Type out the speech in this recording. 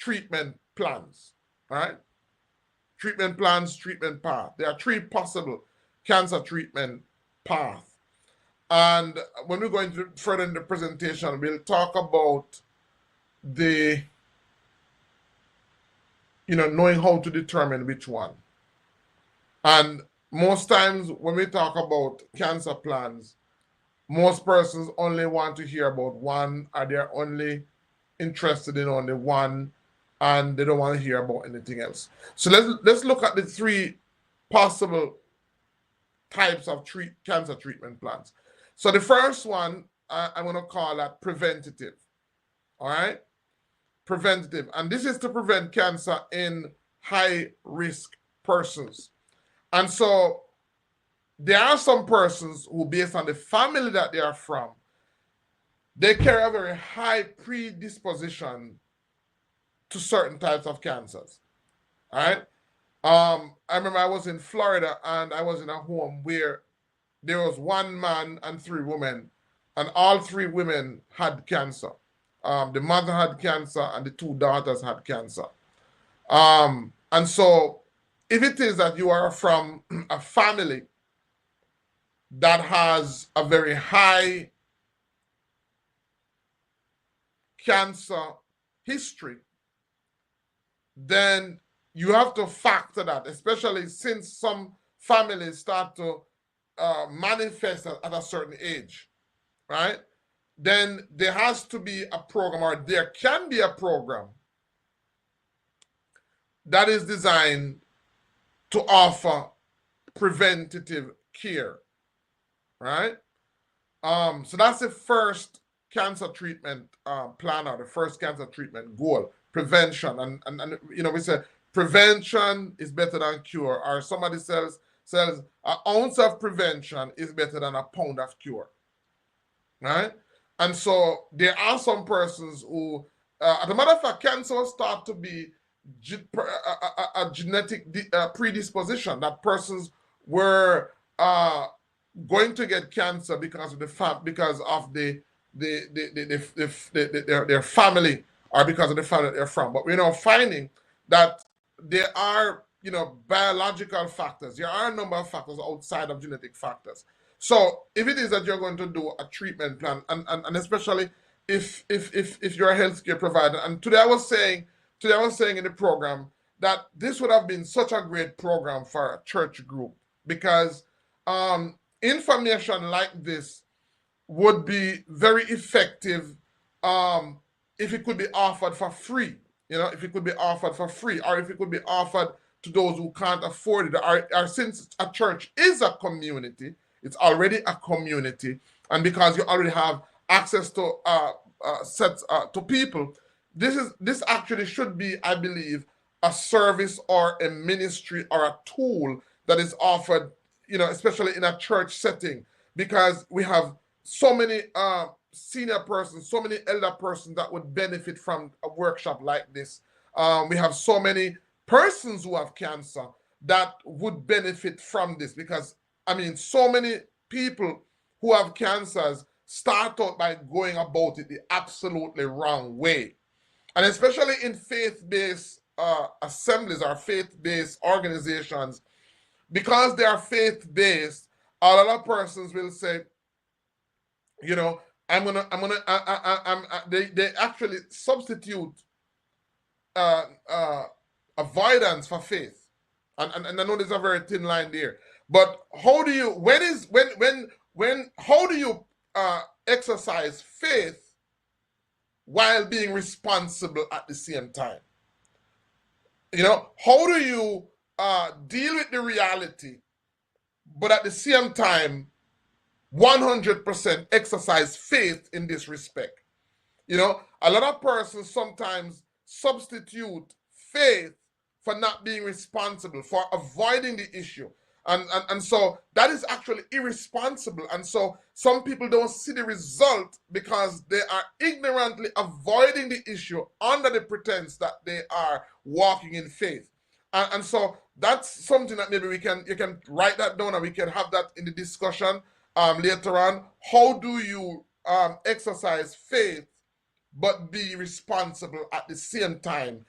treatment plans, all right? Treatment plans, treatment path. There are 3 possible cancer treatment paths. And when we go into further in the presentation, we'll talk about the, knowing how to determine which one. And most times when we talk about cancer plans, most persons only want to hear about one, or they're only interested in only one, and they don't want to hear about anything else. So let's look at the 3 possible types of cancer treatment plans. So the first one, I'm going to call that preventative. All right? Preventative. And this is to prevent cancer in high-risk persons. And so there are some persons who, based on the family that they are from, they carry a very high predisposition to certain types of cancers. All right? I remember I was in Florida, and I was in a home where there was 1 man and 3 women, and all 3 women had cancer. The mother had cancer, and the 2 daughters had cancer. And so if it is that you are from a family that has a very high cancer history, then you have to factor that, especially since some families start to manifest at a certain age, right? Then there has to be a program, or there can be a program that is designed to offer preventative care, right? So that's the first cancer treatment plan, or the first cancer treatment goal, prevention. And we say prevention is better than cure, or somebody says an ounce of prevention is better than a pound of cure, right? And so there are some persons who, as a matter of fact, cancer start to be a genetic predisposition, that persons were going to get cancer because of their family, or because of the family that they're from. But we're now finding that there are biological factors. There are a number of factors outside of genetic factors. So if it is that you're going to do a treatment plan, and especially if you're a healthcare provider, and today I was saying in the program that this would have been such a great program for a church group, because information like this would be very effective if it could be offered for free. If it could be offered for free, or if it could be offered to those who can't afford it, or since a church is a community, it's already a community, and because you already have access to sets to people, this actually should be, I believe, a service or a ministry or a tool that is offered, especially in a church setting, because we have so many senior persons, so many elder persons that would benefit from a workshop like this. We have so many persons who have cancer that would benefit from this, because so many people who have cancers start out by going about it the absolutely wrong way. And especially in faith-based assemblies or faith-based organizations, because they are faith-based, a lot of persons will say, they actually substitute avoidance for faith. And I know there's a very thin line there. But how do you exercise faith while being responsible at the same time? How do you deal with the reality, but at the same time 100% exercise faith in this respect? A lot of persons sometimes substitute faith for not being responsible, for avoiding the issue. And so that is actually irresponsible. And so some people don't see the result because they are ignorantly avoiding the issue under the pretense that they are walking in faith. And so that's something that maybe you can write that down, and we can have that in the discussion later on. How do you exercise faith but be responsible at the same time